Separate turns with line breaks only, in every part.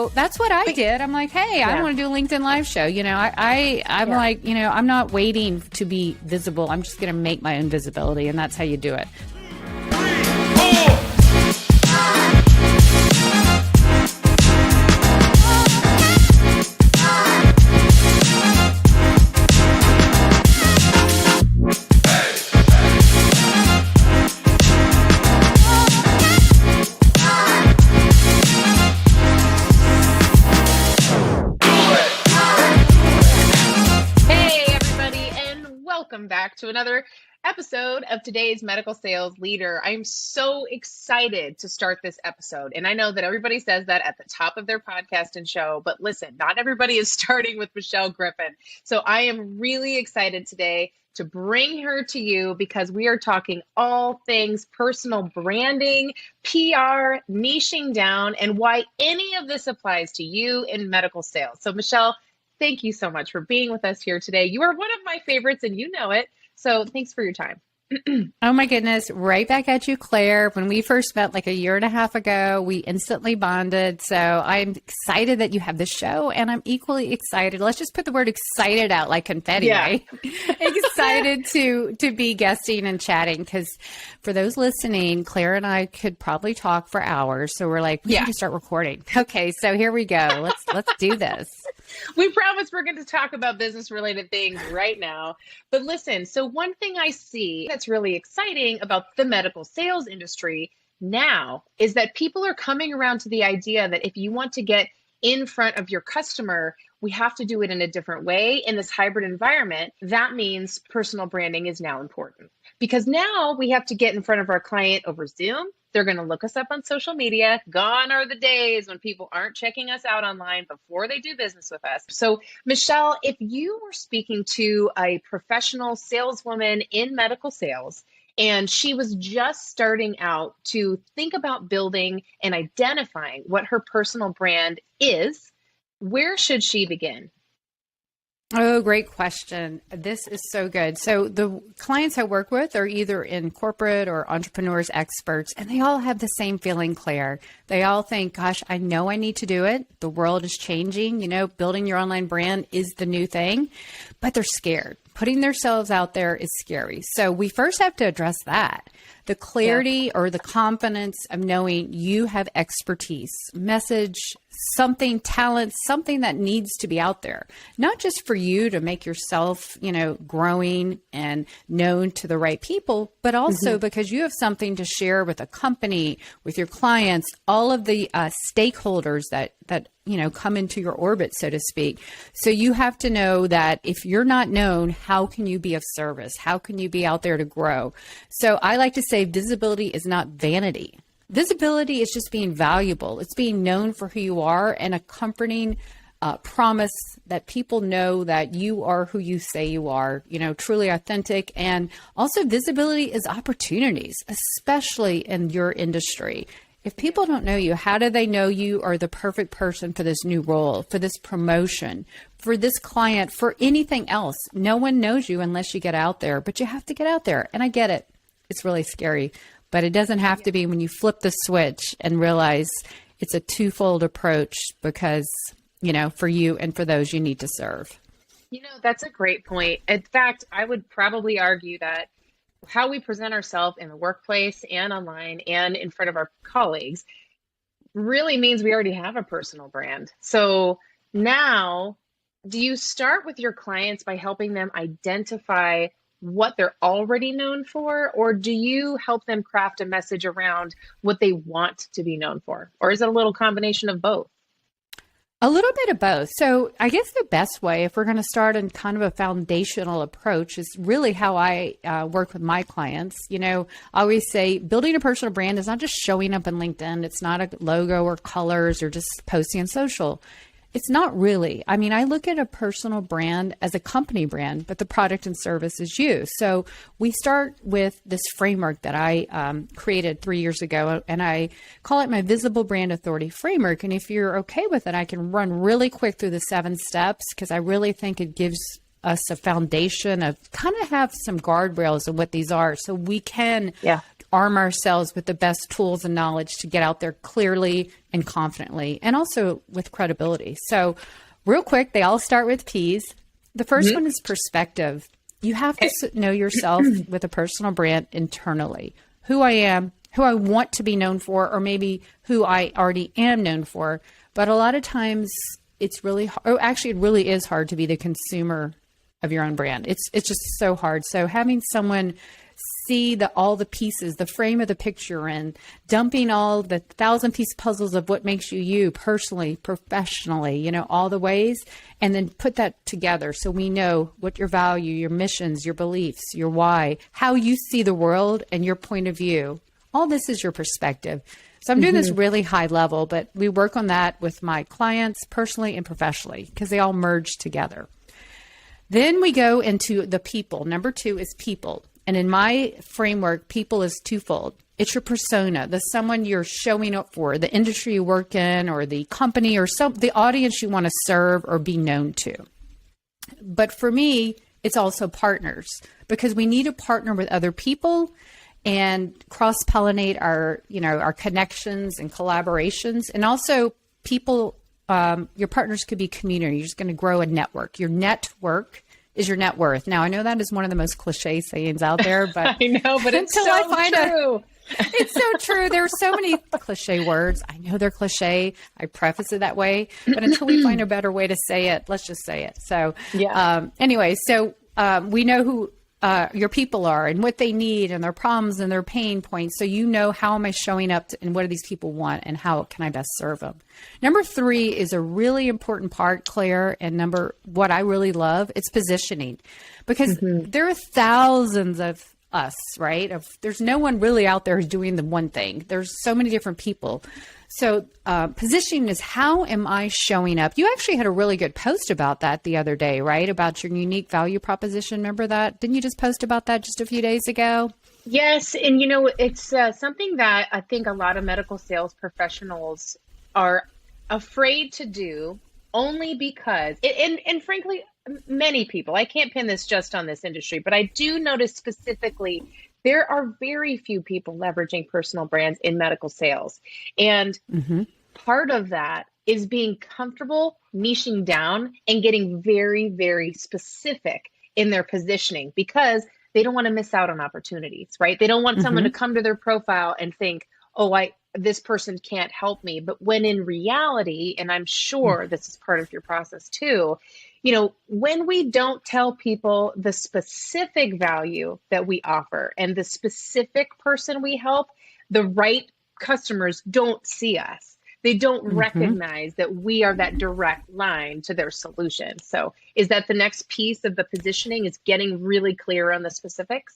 So that's what I did. I'm like, hey, I want to do a LinkedIn live show. You know, I'm like, you know, I'm not waiting to be visible. I'm just going to make my own visibility. And that's how you do it.
Back to another episode of today's Medical Sales Leader. I'm so excited to start this episode. And I know that everybody says that at the top of their podcast and show, but listen, not everybody is starting with Michelle Griffin. So I am really excited today to bring her to you because we are talking all things personal branding, PR, niching down, and why any of this applies to you in medical sales. So Michelle, thank you so much for being with us here today. You are one of my favorites and you know it. So thanks for your time.
Oh my goodness. Right back at you, Claire. When we first met like a year and a half ago, we instantly bonded. So I'm excited that you have this show and I'm equally excited. Let's just put the word excited out like confetti, right? Excited to be guesting and chatting because for those listening, Claire and I could probably talk for hours. So we're like, we need to start recording. Okay. So here we go. Let's do this.
We promise we're going to talk about business related things right now. But listen, so one thing I see that's really exciting about the medical sales industry now is that people are coming around to the idea that if you want to get in front of your customer, we have to do it in a different way in this hybrid environment. That means personal branding is now important because now we have to get in front of our client over Zoom. They're going to look us up on social media. Gone are the days when people aren't checking us out online before they do business with us. So, Michelle, if you were speaking to a professional saleswoman in medical sales, and she was just starting out to think about building and identifying what her personal brand is, where should she begin?
Oh, great question. This is so good. So the clients I work with are either in corporate or entrepreneurs, experts, and they all have the same feeling, Claire. They all think, gosh, I know I need to do it. The world is changing. You know, building your online brand is the new thing, but they're scared. Putting themselves out there is scary. So we first have to address that. The clarity or the confidence of knowing you have expertise, message, something, talent, something that needs to be out there, not just for you to make yourself, you know, growing and known to the right people, but also because you have something to share with a company, with your clients, all of the stakeholders that you know, come into your orbit, so to speak. So you have to know that if you're not known, how can you be of service? How can you be out there to grow? So I like to say visibility is not vanity. Visibility is just being valuable. It's being known for who you are and a comforting promise that people know that you are who you say you are, you know, truly authentic. And also visibility is opportunities, especially in your industry. If people don't know you, how do they know you are the perfect person for this new role, for this promotion, for this client, for anything else? No one knows you unless you get out there, but you have to get out there. And I get it. It's really scary, but it doesn't have to be when you flip the switch and realize it's a twofold approach because, you know, for you and for those you need to serve.
You know, that's a great point. In fact, I would probably argue that how we present ourselves in the workplace and online and in front of our colleagues really means we already have a personal brand. So now, do you start with your clients by helping them identify what they're already known for, or do you help them craft a message around what they want to be known for? Or is it a little combination of both?
A little bit of both. So I guess the best way, if we're going to start in kind of a foundational approach, is really how I work with my clients. You know, I always say building a personal brand is not just showing up on LinkedIn. It's not a logo or colors or just posting on social. It's not really. I mean, I look at a personal brand as a company brand, but the product and service is you. So we start with this framework that I created 3 years ago, and I call it my Visible Brand Authority Framework. And if you're okay with it, I can run really quick through the 7 steps because I really think it gives us a foundation of kind of have some guardrails of what these are so we can arm ourselves with the best tools and knowledge to get out there clearly and confidently, and also with credibility. So real quick, they all start with P's. The first one is perspective. You have to know yourself with a personal brand internally. Who I am, who I want to be known for, or maybe who I already am known for. But a lot of times it's really, it really is hard to be the consumer of your own brand. It's just so hard. So having someone see all the pieces, the frame of the picture, and dumping all the 1,000-piece puzzles of what makes you you personally, professionally, all the ways, and then put that together so we know what your value, your missions, your beliefs, your why, how you see the world and your point of view. All this is your perspective. So I'm doing this really high level, but we work on that with my clients personally and professionally because they all merge together. Then we go into the people. Number 2 is people. And in my framework, people is twofold. It's your persona, the someone you're showing up for, the industry you work in, or the company, or the audience you want to serve or be known to. But for me, it's also partners, because we need to partner with other people and cross-pollinate our connections and collaborations. And also people, your partners could be community. You're just going to grow a network. Your network is your net worth. Now, I know that is one of the most cliche sayings out there, but
I know, but it's so true.
It's so true. There are so many cliche words. I know they're cliche. I preface it that way, but until we find a better way to say it, let's just say it. So anyway, we know who your people are and what they need and their problems and their pain points. So how am I showing up and what do these people want and how can I best serve them? Number 3 is a really important part, Claire, and what I really love, it's positioning, because there are thousands of us, right? There's no one really out there who's doing the one thing. There's so many different people. So positioning is, how am I showing up? You actually had a really good post about that the other day, right? About your unique value proposition. Remember that? Didn't you just post about that just a few days ago?
Yes. And, it's something that I think a lot of medical sales professionals are afraid to do, only because, and frankly, many people, I can't pin this just on this industry, but I do notice specifically there are very few people leveraging personal brands in medical sales. And part of that is being comfortable niching down and getting very, very specific in their positioning, because they don't want to miss out on opportunities, right? They don't want someone to come to their profile and think, this person can't help me. But when in reality, and I'm sure this is part of your process too, when we don't tell people the specific value that we offer and the specific person we help, the right customers don't see us. They don't recognize that we are that direct line to their solution. So is that the next piece of the positioning, is getting really clear on the specifics?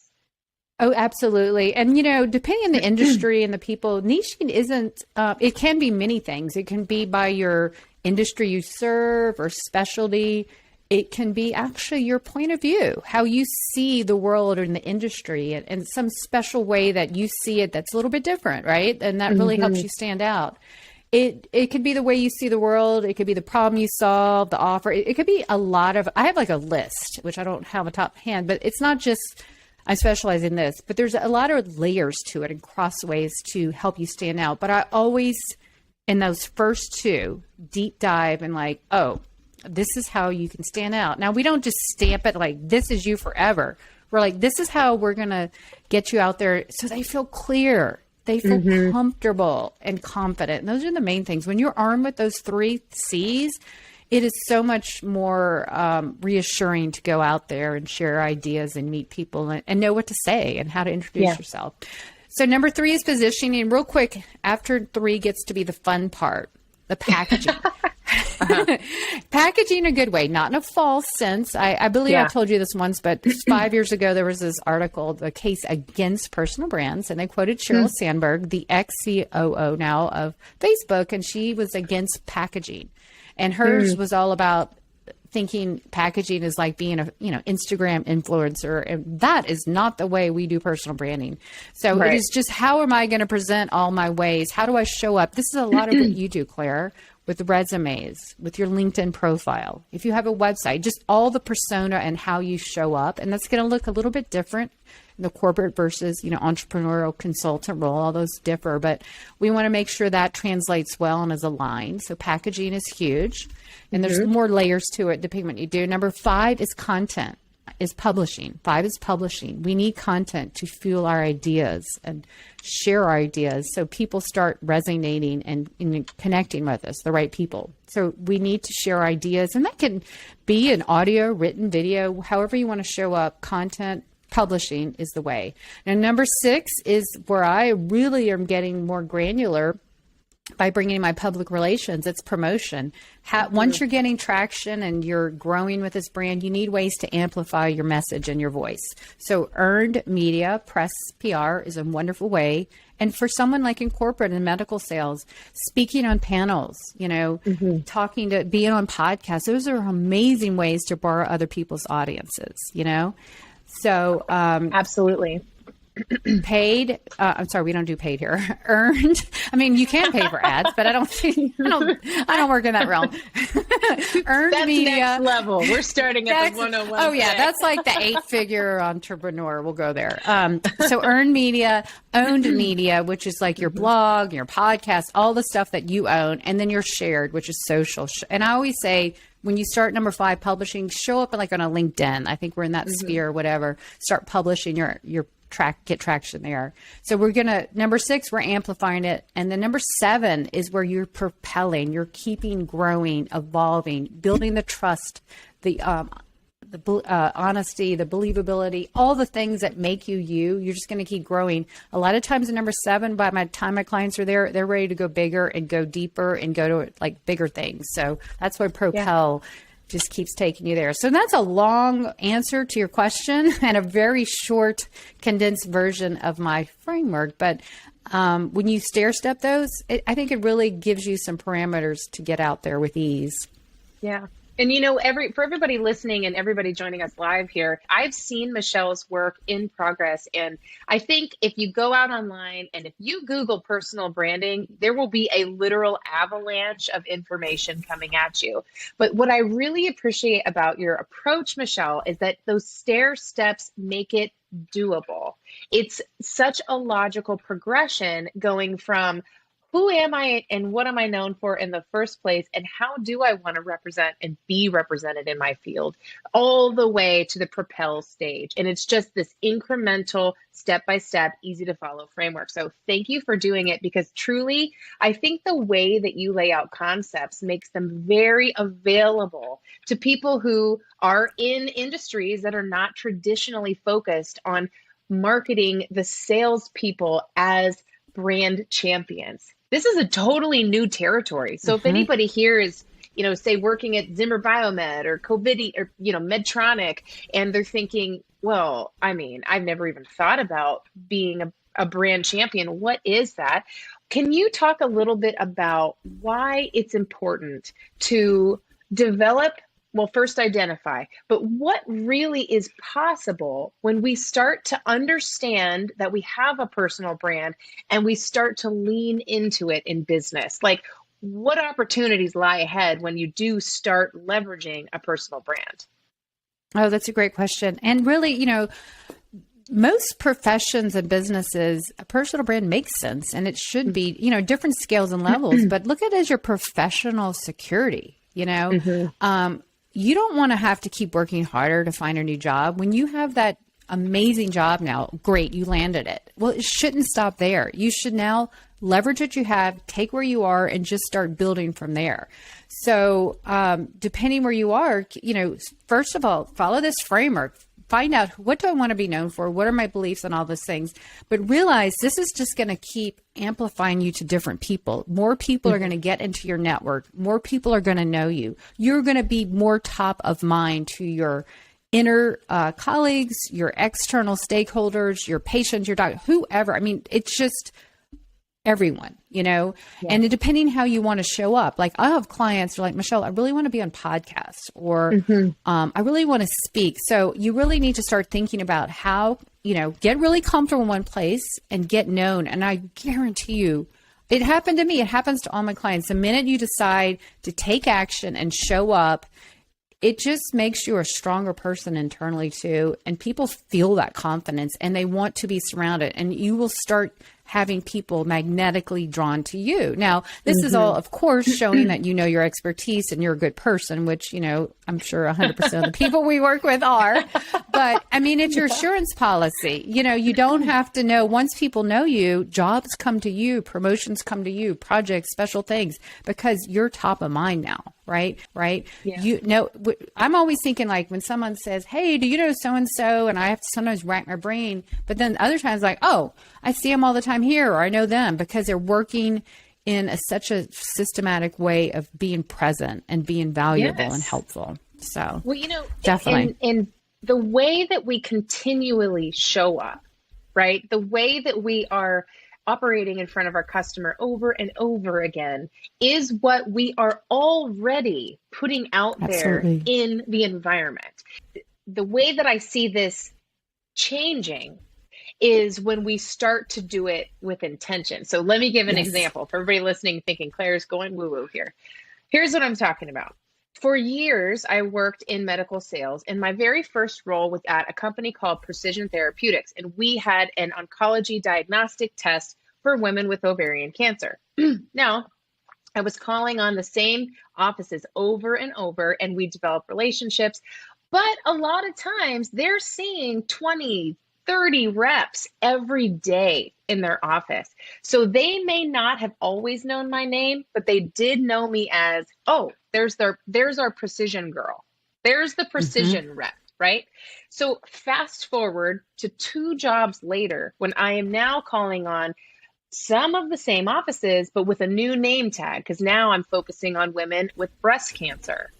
Oh, absolutely. And, depending on the industry and the people, niching isn't, it can be many things. It can be by your industry you serve or specialty. It can be actually your point of view, how you see the world or in the industry, and some special way that you see it that's a little bit different, right? And that really helps you stand out. It could be the way you see the world. It could be the problem you solve, the offer. It could be a lot of, I have like a list, which I don't have a top hand, but it's not just, I specialize in this, but there's a lot of layers to it and crossways to help you stand out. But I always, in those first 2, deep dive and this is how you can stand out. Now, we don't just stamp it like, this is you forever. We're like, this is how we're going to get you out there so they feel clear. They feel comfortable and confident. And those are the main things. When you're armed with those 3 C's, it is so much more reassuring to go out there and share ideas and meet people and know what to say and how to introduce yourself. So number 3 is positioning. And real quick, after 3 gets to be the fun part, the packaging. Packaging in a good way, not in a false sense. I believe I told you this once, but 5 years ago, there was this article, The Case Against Personal Brands, and they quoted Sheryl Sandberg, the ex-COO now of Facebook, and she was against packaging. And hers was all about thinking packaging is like being a Instagram influencer, and that is not the way we do personal branding. So it is just, how am I going to present all my ways? How do I show up? This is a lot of what you do, Claire, with resumes, with your LinkedIn profile, if you have a website, just all the persona and how you show up. And that's going to look a little bit different in the corporate versus, entrepreneurial consultant role. All those differ, but we want to make sure that translates well and is aligned. So packaging is huge, and there's more layers to it depending on what you do. Number 5 is content. Is publishing. 5 is publishing. We need content to fuel our ideas and share our ideas so people start resonating and connecting with us, the right people. So we need to share ideas, and that can be an audio, written, video, however you want to show up. Content publishing is the way. Now, number 6 is where I really am getting more granular by bringing my public relations. It's promotion. Once you're getting traction and you're growing with this brand, you need ways to amplify your message and your voice. So earned media, press, PR is a wonderful way. And for someone like in corporate and medical sales, speaking on panels, being on podcasts, those are amazing ways to borrow other people's audiences, So,
absolutely.
Paid, I'm sorry, we don't do paid here. Earned, you can pay for ads, but I don't work in that realm. Earned
that's
media.
Next level. We're starting at the 101.
Oh yeah, that's like the 8-figure entrepreneur. We'll go there. So earned media, owned media, which is like your blog, your podcast, all the stuff that you own, and then your shared, which is social. And I always say, when you start number 5, publishing, show up like on a LinkedIn. I think we're in that sphere, whatever. Start publishing your get traction there. So we're number 6, we're amplifying it. And then number 7 is where you're propelling, you're keeping growing, evolving, building the trust, the honesty, the believability, all the things that make you. You're just going to keep growing. A lot of times in number 7, by the time my clients are there, they're ready to go bigger and go deeper and go to like bigger things. So that's why propel just keeps taking you there. So that's a long answer to your question and a very short, condensed version of my framework. But when you stair step those, I think it really gives you some parameters to get out there with ease.
Yeah. And for everybody listening and everybody joining us live here, I've seen Michelle's work in progress. And I think if you go out online and if you Google personal branding, there will be a literal avalanche of information coming at you. But what I really appreciate about your approach, Michelle, is that those stair steps make it doable. It's such a logical progression going from who am I and what am I known for in the first place? And how do I want to represent and be represented in my field all the way to the propel stage? And it's just this incremental, step-by-step, easy to follow framework. So thank you for doing it, because truly, I think the way that you lay out concepts makes them very available to people who are in industries that are not traditionally focused on marketing the salespeople as brand champions. This is a totally new territory. So if anybody here is, say working at Zimmer Biomed or COVID or, Medtronic, and they're thinking, well, I've never even thought about being a brand champion. What is that? Can you talk a little bit about why it's important to develop, well, first identify, but what really is possible when we start to understand that we have a personal brand and we start to lean into it in business? Like, what opportunities lie ahead when you do start leveraging a personal brand?
Oh, that's a great question. And really, most professions and businesses, a personal brand makes sense, and it should be, different scales and levels, but look at it as your professional security, You don't want to have to keep working harder to find a new job. When you have that amazing job now, great, you landed it. Well, it shouldn't stop there. You should now leverage what you have, take where you are, and just start building from there. So depending where you are, first of all, follow this framework. Find out, what do I want to be known for? What are my beliefs and all those things? But realize this is just going to keep amplifying you to different people. More people are going to get into your network. More people are going to know you. You're going to be more top of mind to your inner colleagues, your external stakeholders, your patients, your doctor, whoever. It's just everyone, and depending how you want to show up. Like, I have clients who are like, Michelle, I really want to be on podcasts, or I really want to speak. So you really need to start thinking about how, get really comfortable in one place and get known. And I guarantee you, It happened to me. It happens to all my clients. The minute you decide to take action and show up, it just makes you a stronger person internally too. And people feel that confidence and they want to be surrounded, and you will start having people magnetically drawn to you. Now, this is all, of course, showing that you know your expertise and you're a good person, which, I'm sure 100% of the people we work with are. But I mean, it's your assurance policy. You don't have to know. Once people know you, jobs come to you, promotions come to you, projects, special things, because you're top of mind now. Right. Yeah. I'm always thinking, like, when someone says, hey, do you know so-and-so? And I have to sometimes rack my brain, but then other times like, oh, I see them all the time here, or I know them, because they're working in such a systematic way of being present and being valuable and helpful. So, well, definitely.
And the way that we continually show up, right? The way that we are operating in front of our customer over and over again is what we are already putting out there in the environment. The way that I see this changing is when we start to do it with intention. So let me give an example for everybody listening, thinking Claire's going woo-woo here. Here's what I'm talking about. For years, I worked in medical sales, and my very first role was at a company called Precision Therapeutics, and we had an oncology diagnostic test for women with ovarian cancer. Now, I was calling on the same offices over and over, and we developed relationships, but a lot of times they're seeing 20, 30 reps every day in their office. So they may not have always known my name, but they did know me as, oh, there's our precision girl. There's the precision rep, right? So fast forward to 2 jobs later, when I am now calling on some of the same offices, but with a new name tag, because now I'm focusing on women with breast cancer.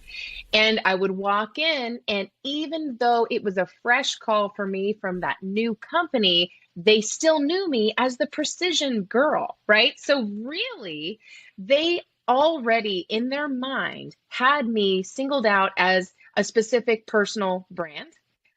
And I would walk in, and even though it was a fresh call for me from that new company, they still knew me as the precision girl, right? So really, they already in their mind had me singled out as a specific personal brand,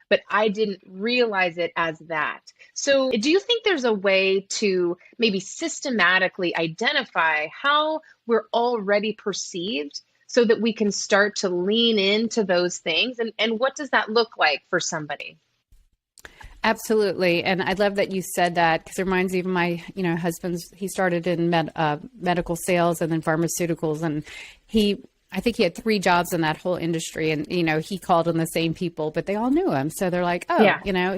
but I didn't realize it as that. So do you think there's a way to maybe systematically identify how we're already perceived so that we can start to lean into those things? And what does that look like for somebody?
Absolutely. And I love that you said that, because it reminds me of my, husband's, he started in medical sales and then pharmaceuticals. And I think he had 3 jobs in that whole industry, and, he called on the same people, but they all knew him. So they're like,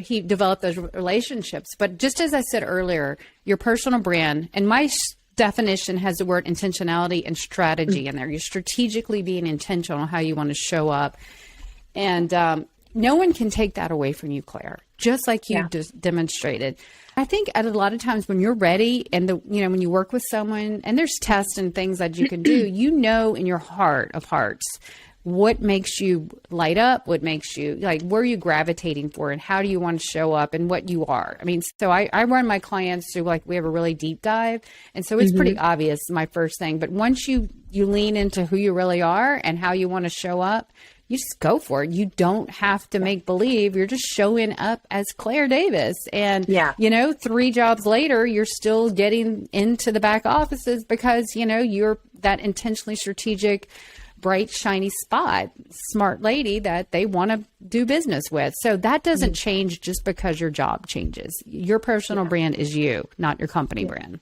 he developed those relationships. But just as I said earlier, your personal brand, and my definition has the word intentionality and strategy in there. You're strategically being intentional on how you want to show up. And no one can take that away from you, Claire, just like you just demonstrated. I think at a lot of times when you're ready, and when you work with someone and there's tests and things that you can do, in your heart of hearts, what makes you light up, what makes you like, where are you gravitating for, and how do you want to show up, and what you are. I mean, so I run my clients through, like, we have a really deep dive. And so it's pretty obvious, my first thing. But once you lean into who you really are and how you want to show up, you just go for it. You don't have to make believe. You're just showing up as Claire Davis. And, 3 jobs later, you're still getting into the back offices because, you're that intentionally strategic, bright, shiny spot, smart lady that they want to do business with. So that doesn't change just because your job changes. Your personal brand is you, not your company brand.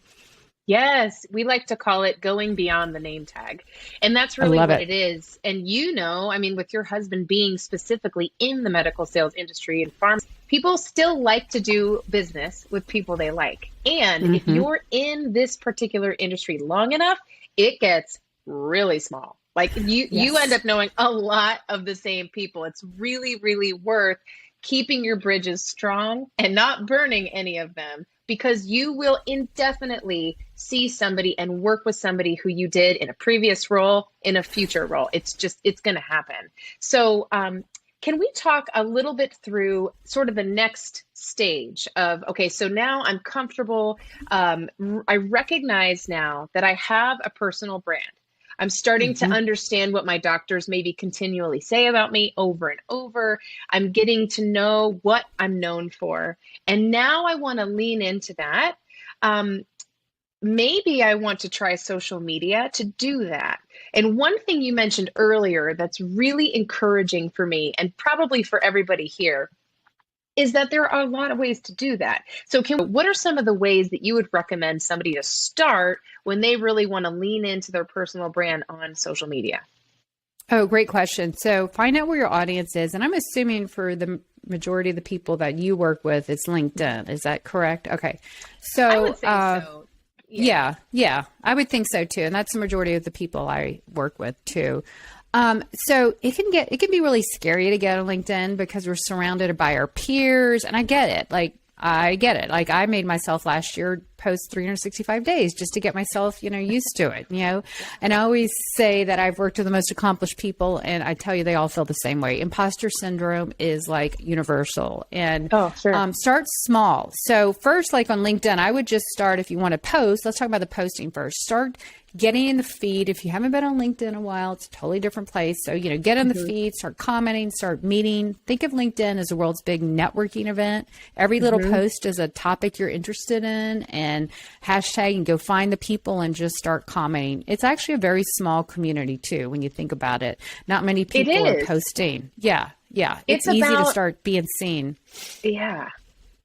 Yes, we like to call it going beyond the name tag. And that's really what it is. And with your husband being specifically in the medical sales industry and pharmacy, people still like to do business with people they like. And if you're in this particular industry long enough, it gets really small. Like you end up knowing a lot of the same people. It's really, really worth keeping your bridges strong and not burning any of them, because you will indefinitely see somebody and work with somebody who you did in a previous role, in a future role. It's going to happen. So can we talk a little bit through sort of the next stage of, okay, so now I'm comfortable. I recognize now that I have a personal brand. I'm starting to understand what my doctors maybe continually say about me over and over. I'm getting to know what I'm known for. And now I want to lean into that. maybe I want to try social media to do that. And one thing you mentioned earlier that's really encouraging for me and probably for everybody here is that there are a lot of ways to do that. So what are some of the ways that you would recommend somebody to start when they really want to lean into their personal brand on social media?
Oh, great question. So find out where your audience is. And I'm assuming for the majority of the people that you work with, it's LinkedIn. Is that correct? Okay. So,
I would say so.
Yeah, I would think so too. And that's the majority of the people I work with too. So it can be really scary to get on LinkedIn because we're surrounded by our peers, and I get it. Like I made myself last year post 365 days just to get myself, used to it, and I always say that I've worked with the most accomplished people, and I tell you, they all feel the same way. Imposter syndrome is like universal, and start small. So first, like on LinkedIn, I would just start, if you want to post, let's talk about the posting first. Start getting in the feed. If you haven't been on LinkedIn in a while, it's a totally different place. So, get in the feed, start commenting, start meeting. Think of LinkedIn as the world's big networking event. Every little post is a topic you're interested in, and hashtag, and go find the people and just start commenting. It's actually a very small community too, when you think about it. Not many people are posting. Yeah. It's easy to start being seen.
Yeah.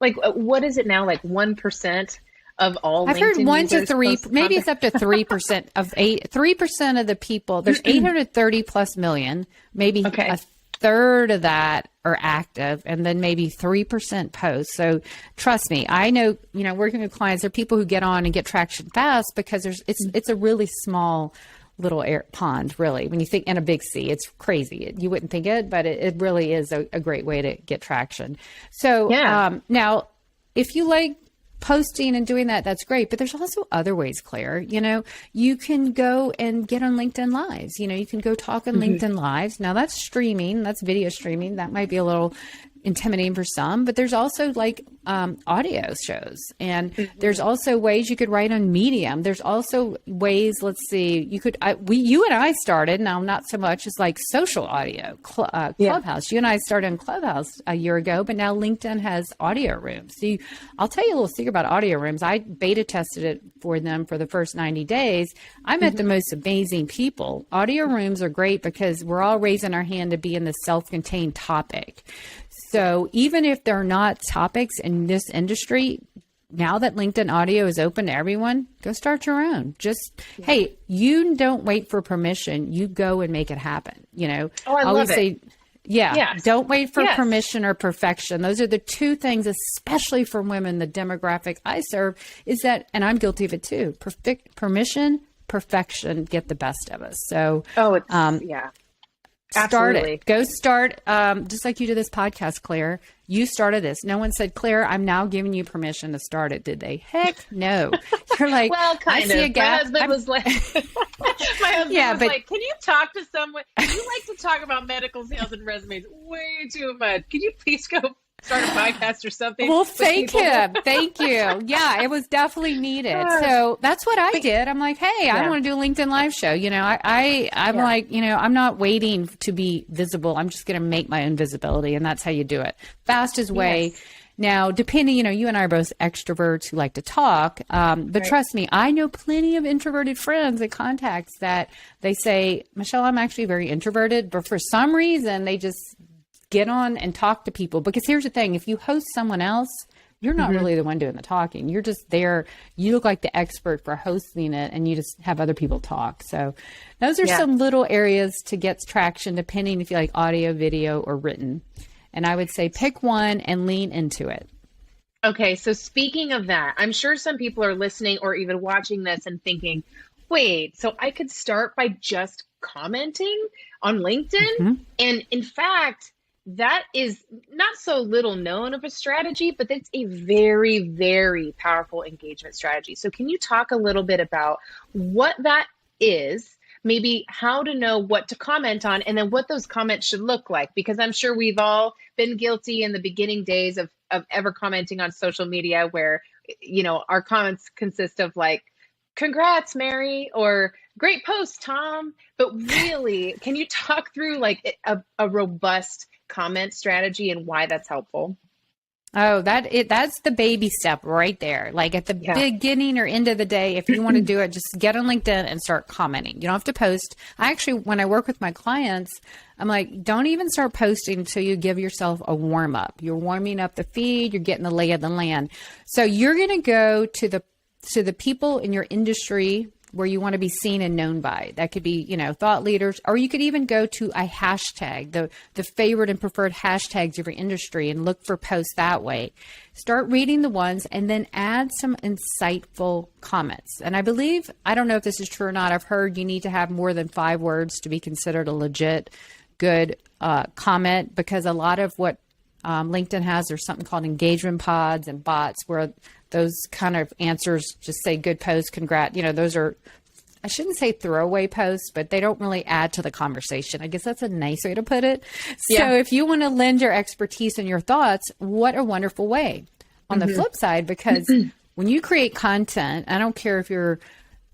Like, what is it now? Like 1%? Of all
I've
LinkedIn
heard 1 to 3, maybe it's up to 3% of 3% of the people. There's 830 plus million, maybe a third of that are active, and then maybe 3% post. So trust me, I know, working with clients, there are people who get on and get traction fast because it's a really small little pond, really. When you think in a big sea, it's crazy. You wouldn't think it, but it really is a great way to get traction. So now, if you like posting and doing that, that's great. But there's also other ways, Claire. You can go and get on LinkedIn Lives. You can go talk on LinkedIn Lives. Now that's streaming, that's video streaming. That might be a little intimidating for some, but there's also like audio shows, and there's also ways you could write on Medium. There's also ways, let's see, you and I started, now not so much, as like social audio, Clubhouse. You and I started in Clubhouse a year ago, but now LinkedIn has audio rooms. So I'll tell you a little secret about audio rooms. I beta tested it for them for the first 90 days. I met the most amazing people. Audio rooms are great because we're all raising our hand to be in the self-contained topic. So even if they're not topics in this industry, now that LinkedIn audio is open to everyone, go start your own. Hey, you don't wait for permission. You go and make it happen.
I always say,
don't wait for permission or perfection. Those are the two things, especially for women, the demographic I serve, is that, and I'm guilty of it too, permission, perfection get the best of us. So, start it. Go start, just like you did this podcast, Claire. You started this. No one said, Claire, I'm now giving you permission to start it, did they? Heck no. You're like,
well, kind of. My husband was like, can you talk to someone? You like to talk about medical sales and resumes way too much. Can you please go start a podcast or something?
Well, thank him. Thank you. Yeah, it was definitely needed. So that's what I did. I'm like, hey, I want to do a LinkedIn Live show. I'm like, I'm not waiting to be visible. I'm just going to make my own visibility. And that's how you do it. Fastest way. Yes. Now, depending, you and I are both extroverts who like to talk, but trust me, I know plenty of introverted friends and contacts that they say, Michelle, I'm actually very introverted, but for some reason they just get on and talk to people. Because here's the thing, if you host someone else, you're not really the one doing the talking. You're just there. You look like the expert for hosting it, and you just have other people talk. So those are some little areas to get traction, depending if you like audio, video, or written. And I would say pick one and lean into it.
Okay. So speaking of that, I'm sure some people are listening or even watching this and thinking, wait, so I could start by just commenting on LinkedIn? And in fact, that is not so little known of a strategy, but it's a very, very powerful engagement strategy. So can you talk a little bit about what that is, maybe how to know what to comment on, and then what those comments should look like? Because I'm sure we've all been guilty in the beginning days of ever commenting on social media where, our comments consist of like, congrats, Mary, or great post, Tom. But really, can you talk through like a robust comment strategy and why that's helpful?
Oh, that's the baby step right there. Like at the beginning or end of the day, if you want to do it, just get on LinkedIn and start commenting. You don't have to post. I actually, when I work with my clients, I'm like, don't even start posting until you give yourself a warm up. You're warming up the feed. You're getting the lay of the land. So you're going to go to the people in your industry where you want to be seen and known by. That could be, thought leaders, or you could even go to a hashtag, the favorite and preferred hashtags of your industry, and look for posts that way. Start reading the ones and then add some insightful comments. And I believe, I don't know if this is true or not, I've heard you need to have more than 5 words to be considered a legit good comment, because a lot of what LinkedIn has, there's something called engagement pods and bots where those kind of answers just say good post, congrats. Those are, I shouldn't say throwaway posts, but they don't really add to the conversation. I guess that's a nice way to put it. So if you want to lend your expertise and your thoughts, what a wonderful way. On the flip side, because when you create content, I don't care if you're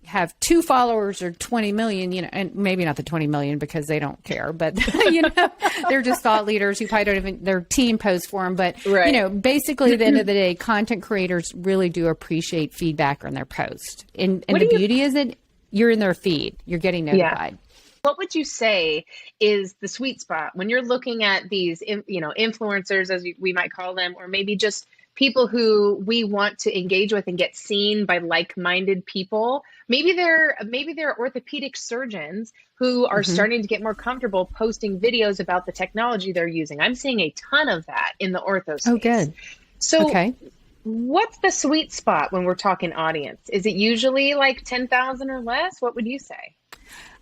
have 2 followers or 20 million, and maybe not the 20 million because they don't care, but they're just thought leaders who probably don't even, their team posts for them. But, basically at the end of the day, content creators really do appreciate feedback on their post. And the beauty is that you're in their feed, you're getting notified.
What would you say is the sweet spot when you're looking at these, influencers, as we might call them, or maybe just people who we want to engage with and get seen by like-minded people? Maybe they're orthopedic surgeons who are starting to get more comfortable posting videos about the technology they're using. I'm seeing a ton of that in the ortho space.
Oh, good.
So what's the sweet spot when we're talking audience? Is it usually like 10,000 or less? What would you say?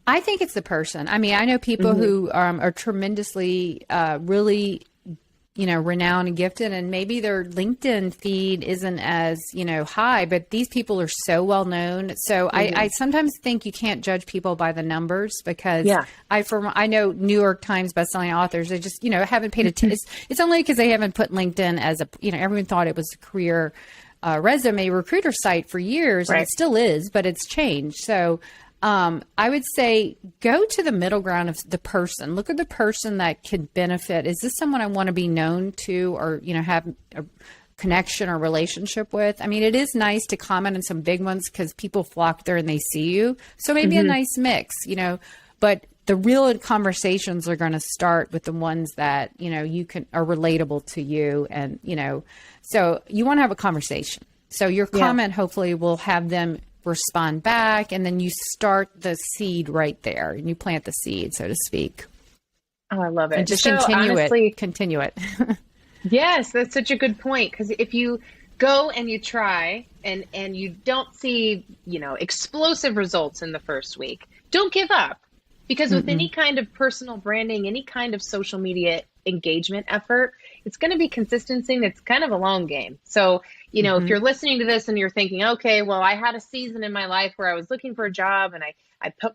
I think it's the person. I mean, I know people who are tremendously, really, renowned and gifted, and maybe their LinkedIn feed isn't as, high, but these people are so well known. So I sometimes think you can't judge people by the numbers, because I know New York Times bestselling authors, they just, haven't paid attention. It's only because they haven't put LinkedIn as a, everyone thought it was a career resume recruiter site for years, and it still is, but it's changed. So I would say go to the middle ground of the person. Look at the person that could benefit. Is this someone I want to be known to, or, have a connection or relationship with? I mean, it is nice to comment on some big ones because people flock there and they see you. So maybe a nice mix, but the real conversations are going to start with the ones that, are relatable to you. And, so you want to have a conversation. So your comment hopefully will have them respond back, and then you start the seed right there, and you plant the seed, so to speak.
Oh, I love it.
And just
so
continue it.
Yes, that's such a good point, because if you go and you try and you don't see, explosive results in the first week, don't give up, because with any kind of personal branding, any kind of social media engagement effort, it's going to be consistency, and it's kind of a long game. So, if you're listening to this and you're thinking, okay, well, I had a season in my life where I was looking for a job, and I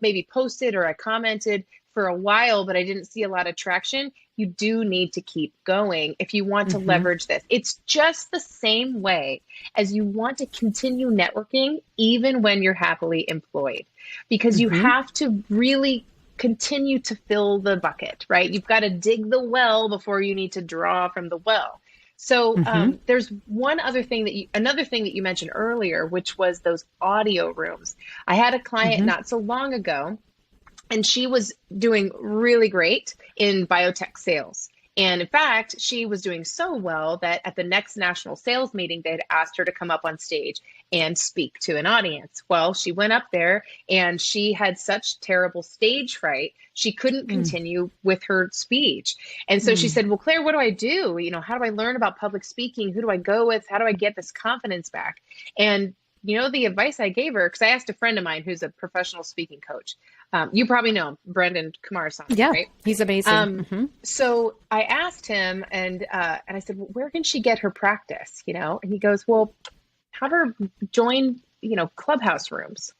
maybe posted or I commented for a while, but I didn't see a lot of traction, you do need to keep going if you want to leverage this. It's just the same way as you want to continue networking, even when you're happily employed, because you have to really continue to fill the bucket, right? You've got to dig the well before you need to draw from the well. So there's another thing that you mentioned earlier, which was those audio rooms. I had a client not so long ago, and she was doing really great in biotech sales. And in fact, she was doing so well that at the next national sales meeting, they had asked her to come up on stage and speak to an audience. Well, she went up there and she had such terrible stage fright, she couldn't continue with her speech. And so she said, well, Claire, what do I do? How do I learn about public speaking? Who do I go with? How do I get this confidence back? And the advice I gave her, because I asked a friend of mine who's a professional speaking coach. You probably know him, Brendan Kumarasan, right?
He's amazing.
So I asked him, and I said, well, where can she get her practice? And he goes, well, have her join, clubhouse rooms,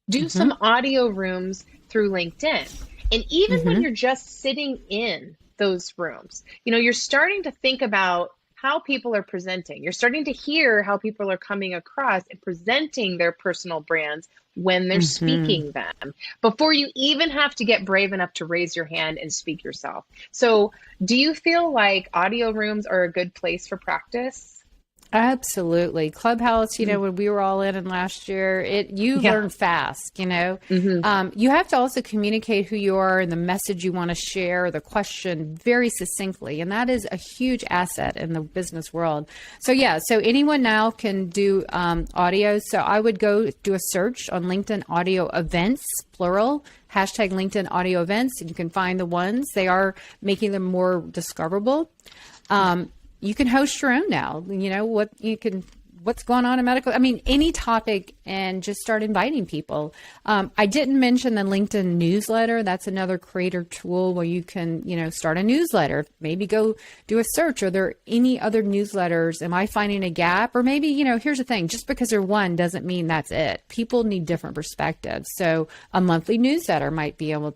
do some audio rooms through LinkedIn. And even when you're just sitting in those rooms, you're starting to think about how people are presenting. You're starting to hear how people are coming across and presenting their personal brands when they're speaking them, before you even have to get brave enough to raise your hand and speak yourself. So do you feel like audio rooms are a good place for practice?
Absolutely. Clubhouse, when we were all in last year, you learn fast, You have to also communicate who you are and the message you want to share, the question very succinctly. And that is a huge asset in the business world. So so anyone now can do audio. So I would go do a search on LinkedIn audio events, plural, hashtag LinkedIn audio events, and you can find the ones. They are making them more discoverable. You can host your own now, what's going on in medical, any topic, and just start inviting people. I didn't mention the LinkedIn newsletter. That's another creator tool where you can, start a newsletter, maybe go do a search. Are there any other newsletters? Am I finding a gap? Or maybe, here's the thing, just because there's one doesn't mean that's it. People need different perspectives. So a monthly newsletter might be able,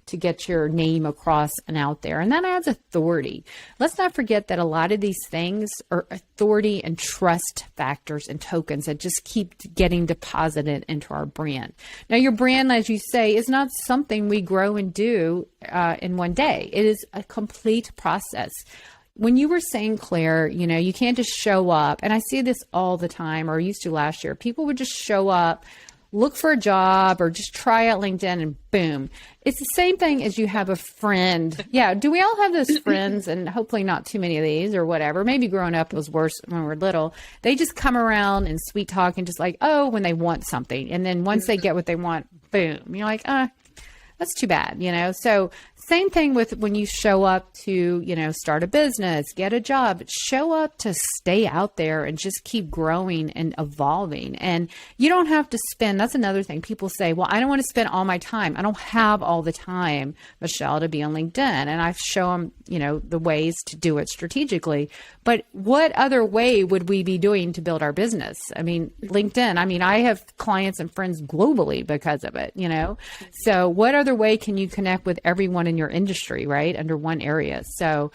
to get your name across and out there. And that adds authority. Let's not forget that a lot of these things are authority and trust factors and tokens that just keep getting deposited into our brand. Now, your brand, as you say, is not something we grow and do in one day. It is a complete process. When you were saying, Claire, you can't just show up, and I see this all the time, or used to last year, people would just show up, look for a job, or just try out LinkedIn and boom. It's the same thing as you have a friend. Yeah. Do we all have those friends? And hopefully not too many of these or whatever. Maybe growing up it was worse when we were little. They just come around and sweet talk and just when they want something. And then once they get what they want, boom. You're like, that's too bad, So same thing with when you show up to, start a business, get a job, show up to stay out there and just keep growing and evolving. And you don't have to spend, that's another thing. People say, well, I don't want to spend all my time. I don't have all the time, Michelle, to be on LinkedIn. And I show them, the ways to do it strategically. But what other way would we be doing to build our business? LinkedIn, I have clients and friends globally because of it, So what other way can you connect with everyone in your industry, right? Under one area. So,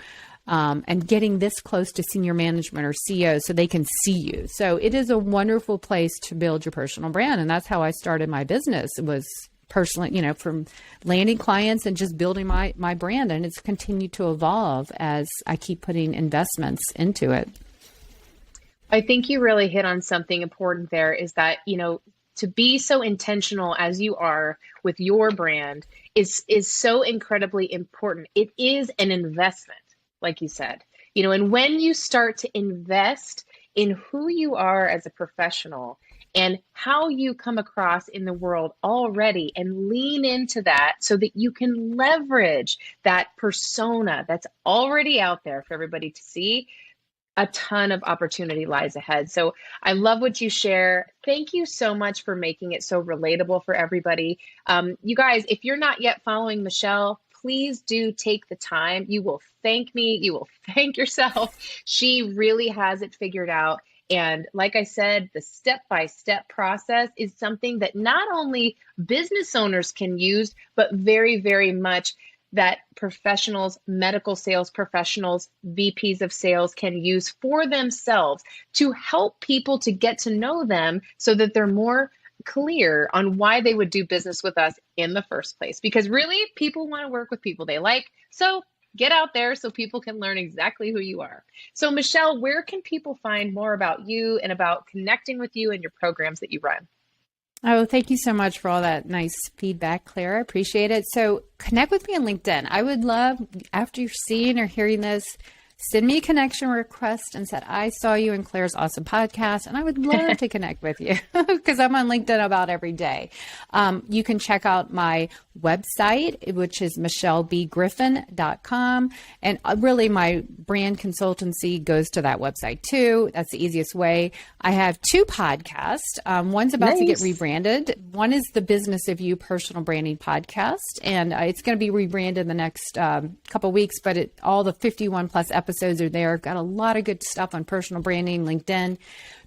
and getting this close to senior management or CEOs so they can see you. So it is a wonderful place to build your personal brand. And that's how I started my business. It was personally, from landing clients and just building my brand. And it's continued to evolve as I keep putting investments into it.
I think you really hit on something important there is that, to be so intentional as you are with your brand is so incredibly important. It is an investment, like you said, and when you start to invest in who you are as a professional and how you come across in the world already and lean into that so that you can leverage that persona that's already out there for everybody to see, a ton of opportunity lies ahead. So I love what you share. Thank you so much for making it so relatable for everybody. You guys, if you're not yet following Michelle, please do take the time. You will thank me. You will thank yourself. She really has it figured out. And like I said, the step-by-step process is something that not only business owners can use, but very, very much that professionals, medical sales professionals, VPs of sales can use for themselves to help people to get to know them so that they're more clear on why they would do business with us in the first place. Because really, people want to work with people they like. So get out there so people can learn exactly who you are. So Michelle, where can people find more about you and about connecting with you and your programs that you run?
Oh, thank you so much for all that nice feedback, Claire. I appreciate it. So connect with me on LinkedIn. I would love, after you're seeing or hearing this, send me a connection request and said, I saw you in Claire's awesome podcast, and I would love to connect with you because I'm on LinkedIn about every day. You can check out my website, which is michellebgriffin.com. And really my brand consultancy goes to that website too. That's the easiest way. I have 2 podcasts. One's about to get rebranded. One is the Business of You Personal Branding Podcast. And it's going to be rebranded the next couple of weeks, but all the 51 plus episodes are there. I've got a lot of good stuff on personal branding, LinkedIn.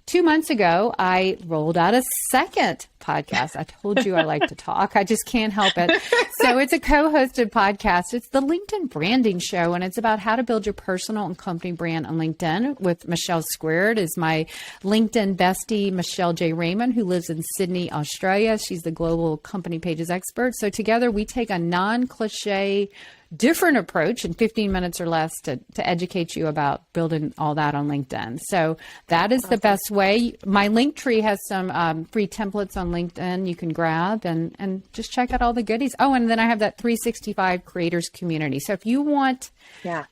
2 months ago, I rolled out a second podcast. I told you I like to talk. I just can't help it. So it's a co-hosted podcast. It's the LinkedIn Branding Show, and it's about how to build your personal and company brand on LinkedIn with Michelle Squared is my LinkedIn bestie, Michelle J. Raymond, who lives in Sydney, Australia. She's the global company pages expert. So together we take a non-cliche different approach in 15 minutes or less to educate you about building all that on LinkedIn. So that is the best way. My link tree has some free templates on LinkedIn you can grab and just check out all the goodies. Oh, and then I have that 365 creators community. So if you want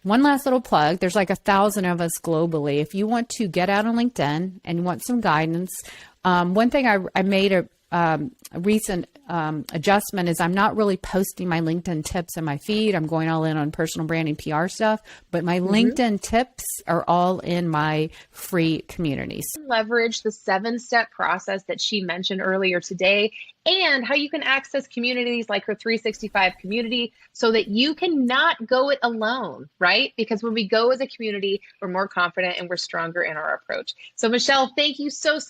one last little plug, there's like 1,000 of us globally. If you want to get out on LinkedIn and you want some guidance, one thing I made a recent adjustment is I'm not really posting my LinkedIn tips in my feed. I'm going all in on personal branding, PR stuff, but my LinkedIn tips are all in my free communities.
Leverage the 7-step process that she mentioned earlier today, and how you can access communities like her 365 community so that you cannot go it alone, right? Because when we go as a community, we're more confident and we're stronger in our approach. So Michelle, thank you so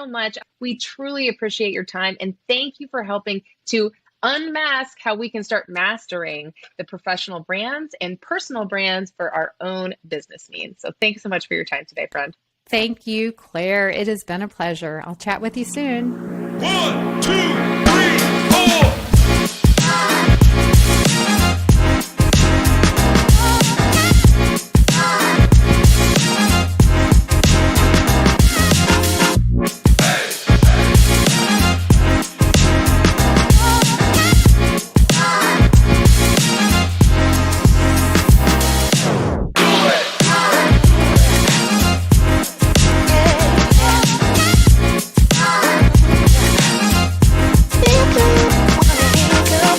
much. We truly appreciate your time, and thank you for helping to unmask how we can start mastering the professional brands and personal brands for our own business needs. So thanks so much for your time today, friend.
Thank you, Claire. It has been a pleasure. I'll chat with you soon.
1, 2, 3, 4.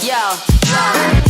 Yo.